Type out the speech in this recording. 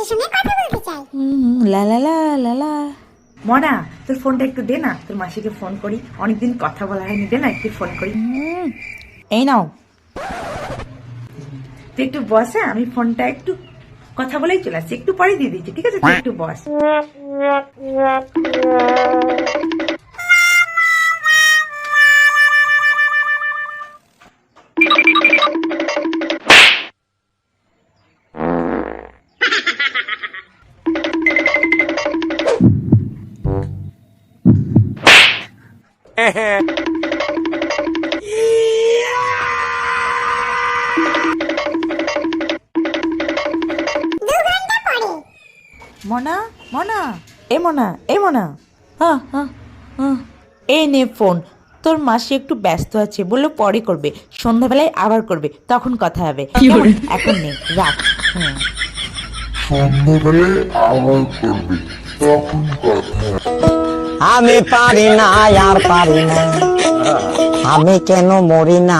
মাসির সঙ্গে কথা বলতে চাই। লা লা লা লা লা। মনা, তোর ফোনটা একটু দে না, তোর মাসিকে ফোন করি, অনেকদিন কথা বলা হয়নি, দে না একটু ফোন করি। এই নাও। তুই একটু বস, হ্যাঁ আমি ফোনটা একটু কথা বলেই চলে আসছি, একটু পরে দিয়ে দিচ্ছি, ঠিক আছে? তুই একটু বস। মনা মনা এ মনা এ মনা, হ্যাঁ হ্যাঁ হ্যাঁ, এই নে ফোন। তোর মাসি একটু ব্যস্ত আছে, বললো পরে করবে, সন্ধ্যাবেলায় আবার করবে, তখন কথা হবে। কেমন? এখন নে, রাখ। সন্ধ্যাবেলায় আবার করবে, তখন কথা। আমি পারি না আর পারি না, আমি কেন মরি না।